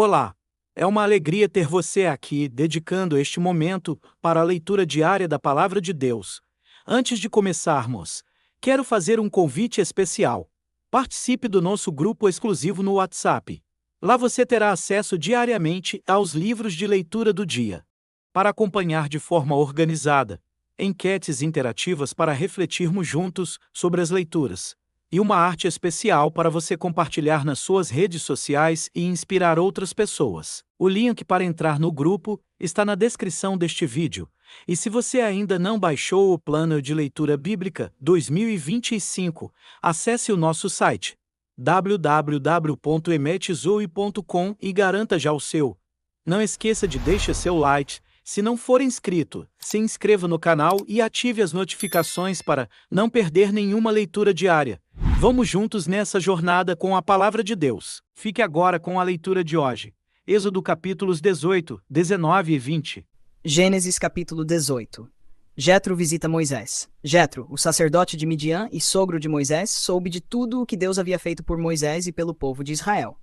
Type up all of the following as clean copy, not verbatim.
Olá! É uma alegria ter você aqui, dedicando este momento para a leitura diária da Palavra de Deus. Antes de começarmos, quero fazer um convite especial. Participe do nosso grupo exclusivo no WhatsApp. Lá você terá acesso diariamente aos livros de leitura do dia. Para acompanhar de forma organizada, enquetes interativas para refletirmos juntos sobre as leituras, e uma arte especial para você compartilhar nas suas redes sociais e inspirar outras pessoas. O link para entrar no grupo está na descrição deste vídeo. E se você ainda não baixou o Plano de Leitura Bíblica 2025, acesse o nosso site www.emetzoe.com e garanta já o seu. Não esqueça de deixar seu like. Se não for inscrito, se inscreva no canal e ative as notificações para não perder nenhuma leitura diária. Vamos juntos nessa jornada com a Palavra de Deus. Fique agora com a leitura de hoje. Êxodo capítulos 18, 19 e 20. Gênesis capítulo 18. Jetro visita Moisés. Jetro, o sacerdote de Midian e sogro de Moisés, soube de tudo o que Deus havia feito por Moisés e pelo povo de Israel.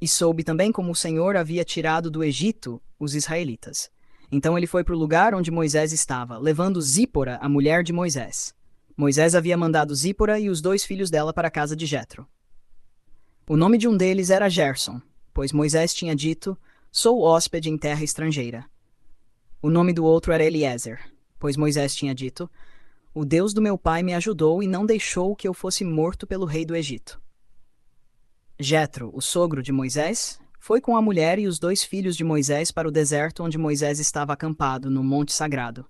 E soube também como o Senhor havia tirado do Egito os israelitas. Então ele foi para o lugar onde Moisés estava, levando Zípora, a mulher de Moisés. Moisés havia mandado Zípora e os 2 filhos dela para a casa de Jetro. O nome de um deles era Gerson, pois Moisés tinha dito: "Sou hóspede em terra estrangeira." O nome do outro era Eliezer, pois Moisés tinha dito: "O Deus do meu pai me ajudou e não deixou que eu fosse morto pelo rei do Egito." Jetro, o sogro de Moisés, foi com a mulher e os 2 filhos de Moisés para o deserto onde Moisés estava acampado, no Monte Sagrado.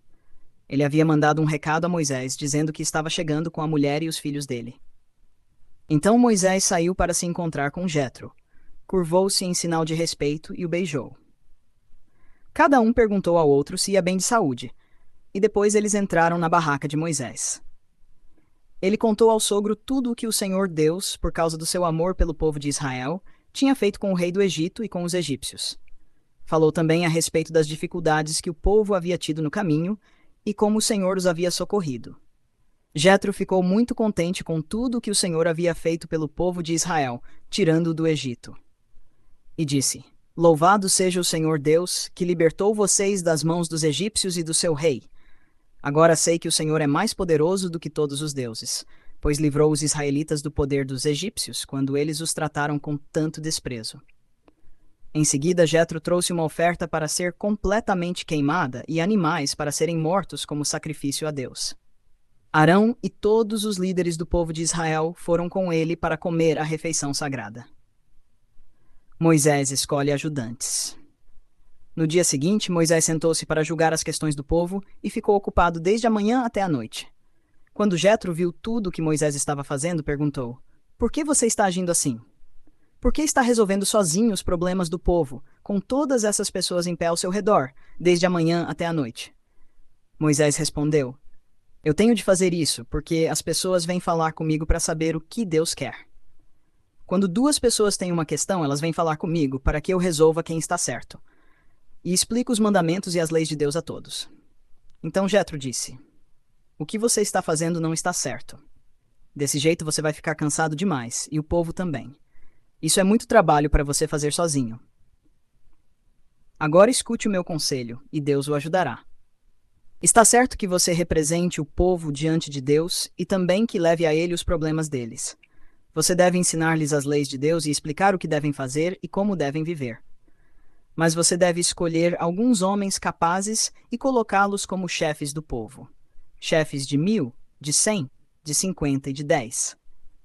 Ele havia mandado um recado a Moisés, dizendo que estava chegando com a mulher e os filhos dele. Então Moisés saiu para se encontrar com Jetro, curvou-se em sinal de respeito e o beijou. Cada um perguntou ao outro se ia bem de saúde, e depois eles entraram na barraca de Moisés. Ele contou ao sogro tudo o que o Senhor Deus, por causa do seu amor pelo povo de Israel, tinha feito com o rei do Egito e com os egípcios. Falou também a respeito das dificuldades que o povo havia tido no caminho e como o Senhor os havia socorrido. Jetro ficou muito contente com tudo o que o Senhor havia feito pelo povo de Israel, tirando-o do Egito. E disse: "Louvado seja o Senhor Deus, que libertou vocês das mãos dos egípcios e do seu rei. Agora sei que o Senhor é mais poderoso do que todos os deuses, pois livrou os israelitas do poder dos egípcios, quando eles os trataram com tanto desprezo." Em seguida, Jetro trouxe uma oferta para ser completamente queimada e animais para serem mortos como sacrifício a Deus. Arão e todos os líderes do povo de Israel foram com ele para comer a refeição sagrada. Moisés escolhe ajudantes. No dia seguinte, Moisés sentou-se para julgar as questões do povo e ficou ocupado desde a manhã até a noite. Quando Jetro viu tudo o que Moisés estava fazendo, perguntou: "Por que você está agindo assim? Por que está resolvendo sozinho os problemas do povo, com todas essas pessoas em pé ao seu redor, desde a manhã até a noite?" Moisés respondeu: "Eu tenho de fazer isso, porque as pessoas vêm falar comigo para saber o que Deus quer. Quando 2 pessoas têm uma questão, elas vêm falar comigo para que eu resolva quem está certo. E explico os mandamentos e as leis de Deus a todos." Então Jetro disse: "O que você está fazendo não está certo. Desse jeito você vai ficar cansado demais, e o povo também. Isso é muito trabalho para você fazer sozinho. Agora escute o meu conselho, e Deus o ajudará. Está certo que você represente o povo diante de Deus e também que leve a ele os problemas deles. Você deve ensinar-lhes as leis de Deus e explicar o que devem fazer e como devem viver. Mas você deve escolher alguns homens capazes e colocá-los como chefes do povo. Chefes de 1.000, de 100, de 50 e de 10.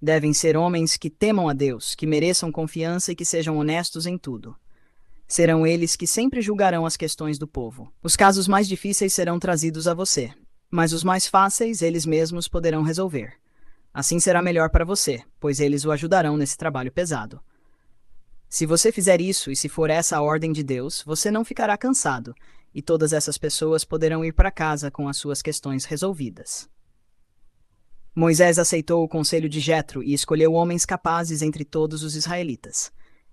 Devem ser homens que temam a Deus, que mereçam confiança e que sejam honestos em tudo. Serão eles que sempre julgarão as questões do povo. Os casos mais difíceis serão trazidos a você, mas os mais fáceis eles mesmos poderão resolver. Assim será melhor para você, pois eles o ajudarão nesse trabalho pesado. Se você fizer isso e se for essa a ordem de Deus, você não ficará cansado, e todas essas pessoas poderão ir para casa com as suas questões resolvidas." Moisés aceitou o conselho de Jetro e escolheu homens capazes entre todos os israelitas.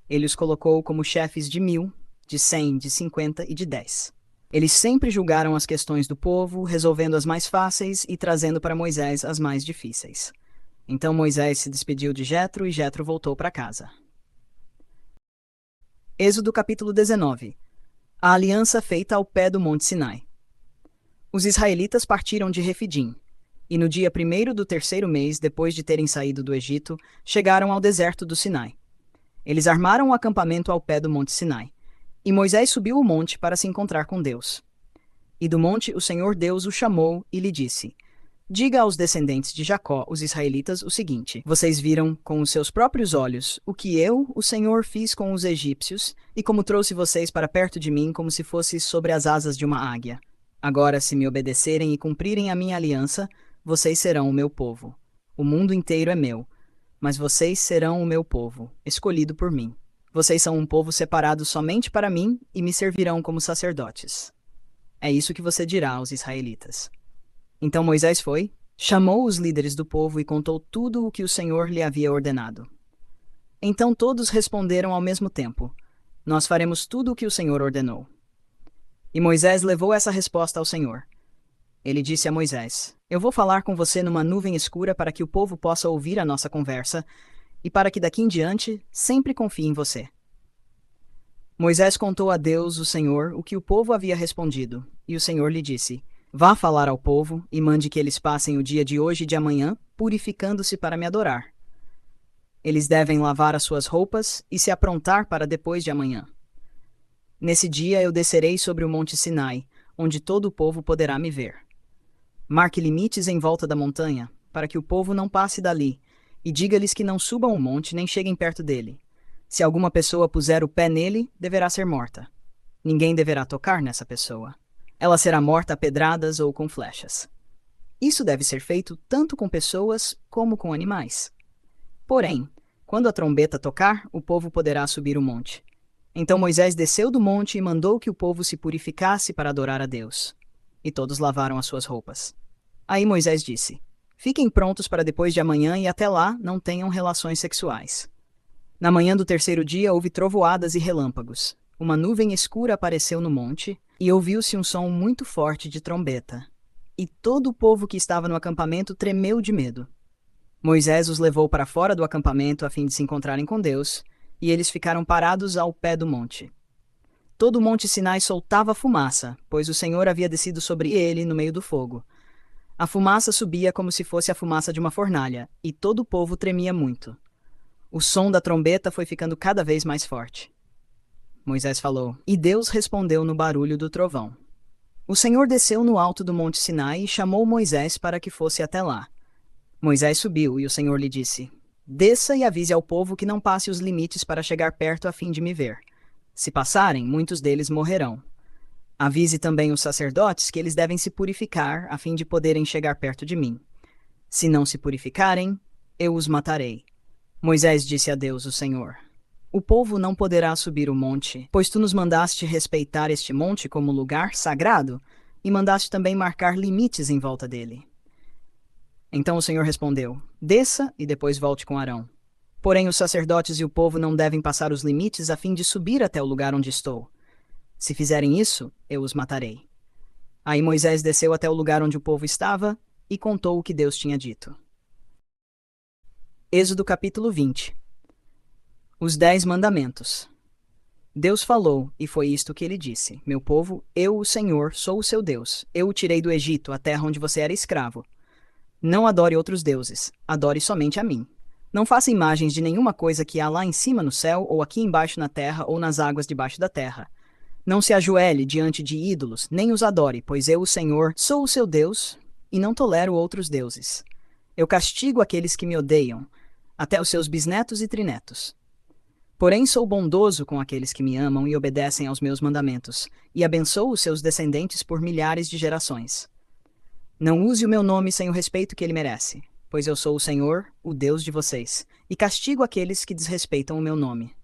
Ele os colocou como chefes de 1.000, de 100, de 50 e de 10. Eles sempre julgaram as questões do povo, resolvendo as mais fáceis e trazendo para Moisés as mais difíceis. Então Moisés se despediu de Jetro e Jetro voltou para casa. Êxodo capítulo 19. A aliança feita ao pé do Monte Sinai. Os israelitas partiram de Refidim, e no dia 1º do 3º mês, depois de terem saído do Egito, chegaram ao deserto do Sinai. Eles armaram um acampamento ao pé do Monte Sinai, e Moisés subiu o monte para se encontrar com Deus. E do monte o Senhor Deus o chamou e lhe disse: Diga aos descendentes de Jacó, os israelitas, o seguinte: Vocês viram com os seus próprios olhos o que eu, o Senhor, fiz com os egípcios, e como trouxe vocês para perto de mim como se fosse sobre as asas de uma águia. Agora, se me obedecerem e cumprirem a minha aliança, vocês serão o meu povo. O mundo inteiro é meu, mas vocês serão o meu povo, escolhido por mim. Vocês são um povo separado somente para mim e me servirão como sacerdotes. É isso que você dirá aos israelitas. Então Moisés foi, chamou os líderes do povo e contou tudo o que o Senhor lhe havia ordenado. Então todos responderam ao mesmo tempo: Nós faremos tudo o que o Senhor ordenou. E Moisés levou essa resposta ao Senhor. Ele disse a Moisés: Eu vou falar com você numa nuvem escura para que o povo possa ouvir a nossa conversa e para que daqui em diante sempre confie em você. Moisés contou a Deus, o Senhor, o que o povo havia respondido, e o Senhor lhe disse: Vá falar ao povo e mande que eles passem o dia de hoje e de amanhã purificando-se para me adorar. Eles devem lavar as suas roupas e se aprontar para depois de amanhã. Nesse dia eu descerei sobre o monte Sinai, onde todo o povo poderá me ver. Marque limites em volta da montanha, para que o povo não passe dali, e diga-lhes que não subam o monte nem cheguem perto dele. Se alguma pessoa puser o pé nele, deverá ser morta. Ninguém deverá tocar nessa pessoa. Ela será morta a pedradas ou com flechas. Isso deve ser feito tanto com pessoas como com animais. Porém, quando a trombeta tocar, o povo poderá subir o monte. Então Moisés desceu do monte e mandou que o povo se purificasse para adorar a Deus. E todos lavaram as suas roupas. Aí Moisés disse: Fiquem prontos para depois de amanhã e até lá não tenham relações sexuais. Na manhã do 3º dia houve trovoadas e relâmpagos. Uma nuvem escura apareceu no monte, e ouviu-se um som muito forte de trombeta. E todo o povo que estava no acampamento tremeu de medo. Moisés os levou para fora do acampamento a fim de se encontrarem com Deus, e eles ficaram parados ao pé do monte. Todo o monte Sinai soltava fumaça, pois o Senhor havia descido sobre ele no meio do fogo. A fumaça subia como se fosse a fumaça de uma fornalha, e todo o povo tremia muito. O som da trombeta foi ficando cada vez mais forte. Moisés falou, e Deus respondeu no barulho do trovão. O Senhor desceu no alto do monte Sinai e chamou Moisés para que fosse até lá. Moisés subiu e o Senhor lhe disse: Desça e avise ao povo que não passe os limites para chegar perto a fim de me ver. Se passarem, muitos deles morrerão. Avise também os sacerdotes que eles devem se purificar a fim de poderem chegar perto de mim. Se não se purificarem, eu os matarei. Moisés disse a Deus, o Senhor: O povo não poderá subir o monte, pois tu nos mandaste respeitar este monte como lugar sagrado e mandaste também marcar limites em volta dele. Então o Senhor respondeu: Desça e depois volte com Arão. Porém os sacerdotes e o povo não devem passar os limites a fim de subir até o lugar onde estou. Se fizerem isso, eu os matarei. Aí Moisés desceu até o lugar onde o povo estava e contou o que Deus tinha dito. Êxodo capítulo 20. Os 10 mandamentos. Deus falou, e foi isto que ele disse: Meu povo, eu, o Senhor, sou o seu Deus. Eu o tirei do Egito, a terra onde você era escravo. Não adore outros deuses, adore somente a mim. Não faça imagens de nenhuma coisa que há lá em cima no céu, ou aqui embaixo na terra, ou nas águas debaixo da terra. Não se ajoelhe diante de ídolos, nem os adore, pois eu, o Senhor, sou o seu Deus, e não tolero outros deuses. Eu castigo aqueles que me odeiam, até os seus bisnetos e trinetos. Porém sou bondoso com aqueles que me amam e obedecem aos meus mandamentos, e abençoo os seus descendentes por milhares de gerações. Não use o meu nome sem o respeito que ele merece, pois eu sou o Senhor, o Deus de vocês, e castigo aqueles que desrespeitam o meu nome.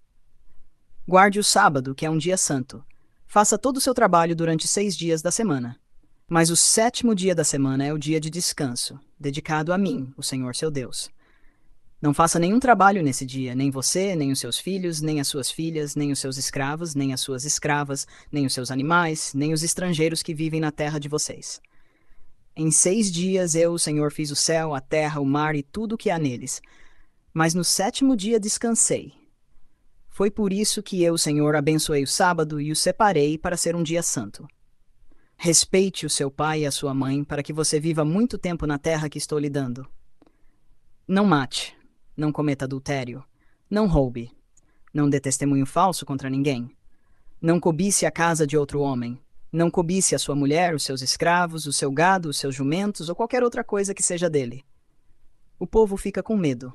Guarde o sábado, que é um dia santo. Faça todo o seu trabalho durante 6 dias da semana. Mas o 7º dia da semana é o dia de descanso, dedicado a mim, o Senhor seu Deus. Não faça nenhum trabalho nesse dia, nem você, nem os seus filhos, nem as suas filhas, nem os seus escravos, nem as suas escravas, nem os seus animais, nem os estrangeiros que vivem na terra de vocês. Em 6 dias eu, o Senhor, fiz o céu, a terra, o mar e tudo o que há neles. Mas no 7º dia descansei. Foi por isso que eu, Senhor, abençoei o sábado e o separei para ser um dia santo. Respeite o seu pai e a sua mãe para que você viva muito tempo na terra que estou lhe dando. Não mate, não cometa adultério, não roube, não dê testemunho falso contra ninguém. Não cobice a casa de outro homem. Não cobice a sua mulher, os seus escravos, o seu gado, os seus jumentos ou qualquer outra coisa que seja dele. O povo fica com medo.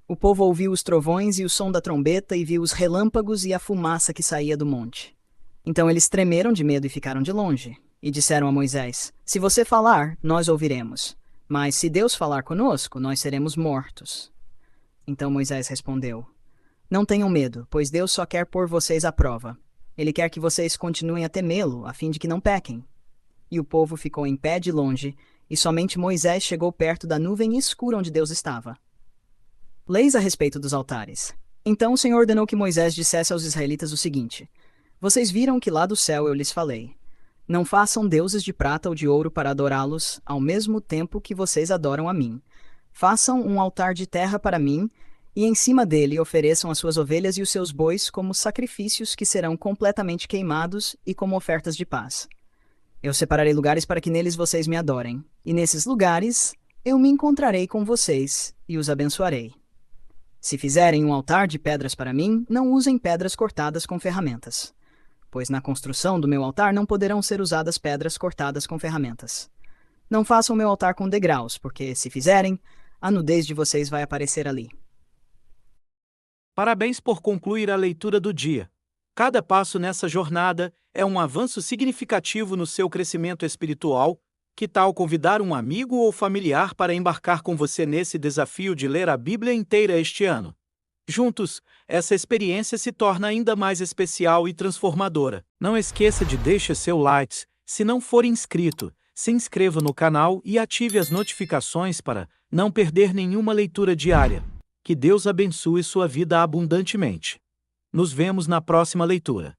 O povo ouviu os trovões e o som da trombeta e viu os relâmpagos e a fumaça que saía do monte. Então eles tremeram de medo e ficaram de longe. E disseram a Moisés: Se você falar, nós ouviremos. Mas se Deus falar conosco, nós seremos mortos. Então Moisés respondeu: Não tenham medo, pois Deus só quer pôr vocês à prova. Ele quer que vocês continuem a temê-lo, a fim de que não pequem. E o povo ficou em pé de longe, e somente Moisés chegou perto da nuvem escura onde Deus estava. Leis a respeito dos altares. Então o Senhor ordenou que Moisés dissesse aos israelitas o seguinte: Vocês viram que lá do céu eu lhes falei. Não façam deuses de prata ou de ouro para adorá-los, ao mesmo tempo que vocês adoram a mim. Façam um altar de terra para mim, e em cima dele ofereçam as suas ovelhas e os seus bois como sacrifícios que serão completamente queimados e como ofertas de paz. Eu separarei lugares para que neles vocês me adorem, e nesses lugares eu me encontrarei com vocês e os abençoarei. Se fizerem um altar de pedras para mim, não usem pedras cortadas com ferramentas, pois na construção do meu altar não poderão ser usadas pedras cortadas com ferramentas. Não façam meu altar com degraus, porque, se fizerem, a nudez de vocês vai aparecer ali. Parabéns por concluir a leitura do dia. Cada passo nessa jornada é um avanço significativo no seu crescimento espiritual. Que tal convidar um amigo ou familiar para embarcar com você nesse desafio de ler a Bíblia inteira este ano? Juntos, essa experiência se torna ainda mais especial e transformadora. Não esqueça de deixar seu like. Se não for inscrito, se inscreva no canal e ative as notificações para não perder nenhuma leitura diária. Que Deus abençoe sua vida abundantemente. Nos vemos na próxima leitura.